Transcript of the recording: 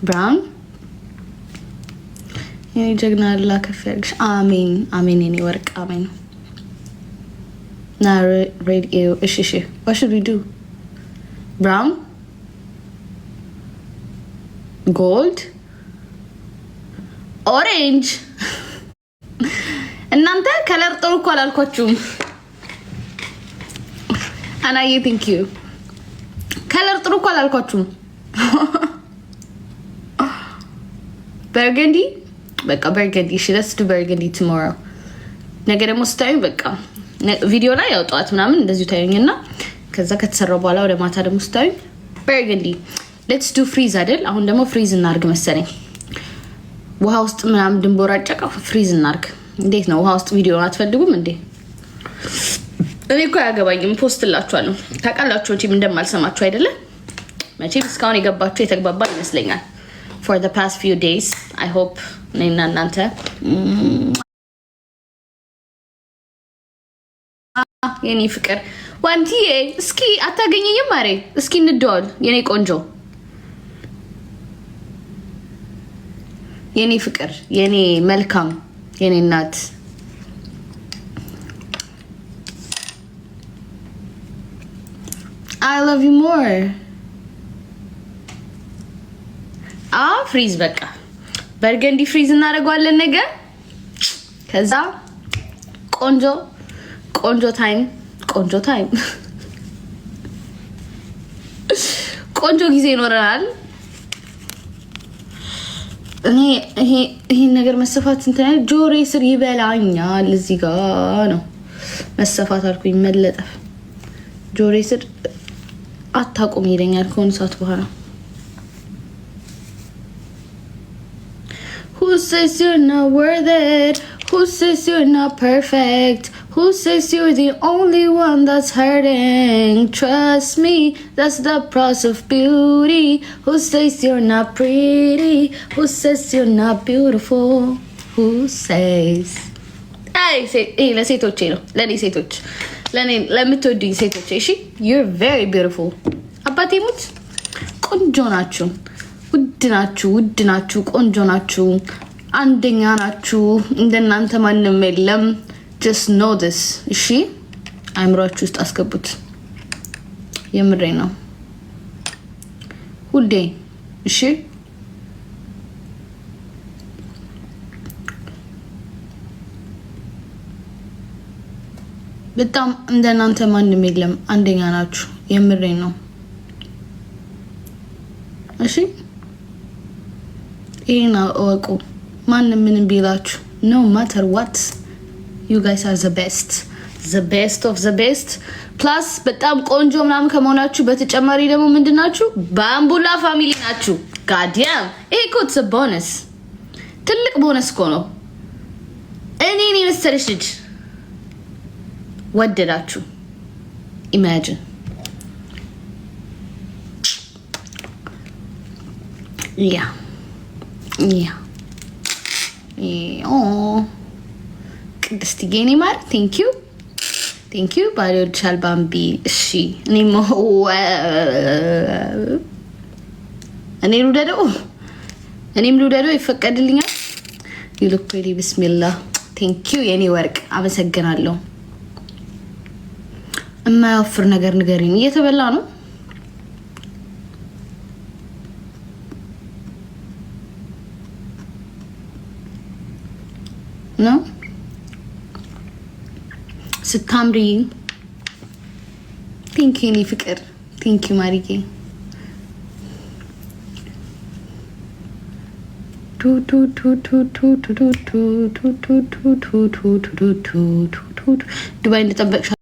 ብራውን የኔ ጀግና አላህ ከፍ ያድርግሽ። አሜን አሜን። የኔ ወርቅ አሜን። ና ሬድ ኤው እሺ እሺ። what should we do? brown gold orange እናንተ ከለር ጥሩ እኮ አላልኳችሁም። አናዬ ቴንክ ዩ። ከለር ጥሩ እኮ አላልኳችሁም። በርገንዲ በቃ በርገንዲ እሺ። let's do burgundy tomorrow። ነገ ደግሞ ስታዩኝ በቃ ቪዲዮ ላይ ያውጣት ምናምን እንደዚሁ ታዩኝና ከዛ ከተሰራው በኋላ ወደ ማታ ደግሞ ስታዩኝ በርገንዲ። let's do freeze አይደል? አሁን ደግሞ ፍሪዝ እናርግ መሰለኝ። ውሃ ውስጥ ምናምን ድንቦራጨቃ ፍሪዝ እናርግ። እንዴት ነው? ውሃ ውስጥ ቪዲዮ አትፈልጉም እንዴ? እኔ እኮ ያገባኝም ፖስትላችኋለሁ። ታውቃላችሁ እንጂ እንደማልሰማችሁ አይደለ? መቼም እስካሁን የገባችሁ የተግባባን ይመስለኛል። for the past few days I hope ነይና እናንተ የኔ ፍቅር ዋንቲዬ እስኪ አታገኘኝም ማሬ? እስኪ እንደዋል የኔ ቆንጆ የኔ ፍቅር የኔ መልካም የኔ እናት I love you more። ፍሪዝ በቃ በርገንዲ ፍሪዝ እናደርገዋለን ነገ። ከዛ ቆንጆ ቆንጆ ታይም ቆንጆ ጊዜ ይኖረናል። እኔ ይሄን ነገር መሰፋት እንትን ጆሬ ስር ይበላኛል። እዚህ ጋር ነው መሰፋት አልኩኝ። መለጠፍ ጆሬ ስር አታቆም ይለኛል ከሆነ ሰዓት በኋላ። Who says you're not worth it? Who says you're not perfect? Who says you're the only one that's hurting? Trust me, that's the price of beauty. Who says you're not pretty? Who says you're not beautiful? Who says? Hey, ለሴቶቼ ነው ለኔ ሴቶች ለኔ ለምትወዱኝ ሴቶቼ እሺ። You're very beautiful። አባቴ ሙት ቆንጆ ናችሁ። ውድ ናችሁ ቆንጆ ናችሁ አንደኛ ናችሁ። እንደናንተ ማንም የለም። just know this እሺ። አይምሮአችሁ ውስጥ አስገቡት። የምሬ ነው ሁሌ እሺ። በጣም እንደናንተ ማንም የለም። አንደኛ ናችሁ። የምሬ ነው እሺ። ይሄና እወቁ። ማንም ምንም ቢላችሁ no matter what you guys are the best of the best plus በጣም ቆንጆ ምናምን ከመሆናችሁ በተጨማሪ ደግሞ ምንድናችሁ? ባምቡላ ፋሚሊ ናችሁ። ጋዲያም ይሄ እኮ it's a bonus። ትልቅ ቦነስ እኮ ነው። እኔን የመሰለሽ ልጅ ወደዳችሁ። imagine yeah ቅድስት ጌኔ ማር ቴንክ ዩ ባሪዮ ቻል ባምቢ እሺ። እኔም ልውደደው ይፈቀድልኛል። you look pretty bismillah ቴንክ ዩ የኔ ወርቅ አመሰግናለሁ። የማያወፍር ነገር ንገሪኝ። እየተበላ ነው ነው ስታምሪ። ቴንክ ዩ ፍቅር ቴንክ ዩ ማሪጌ ዱባይ እንደጠበቅሽ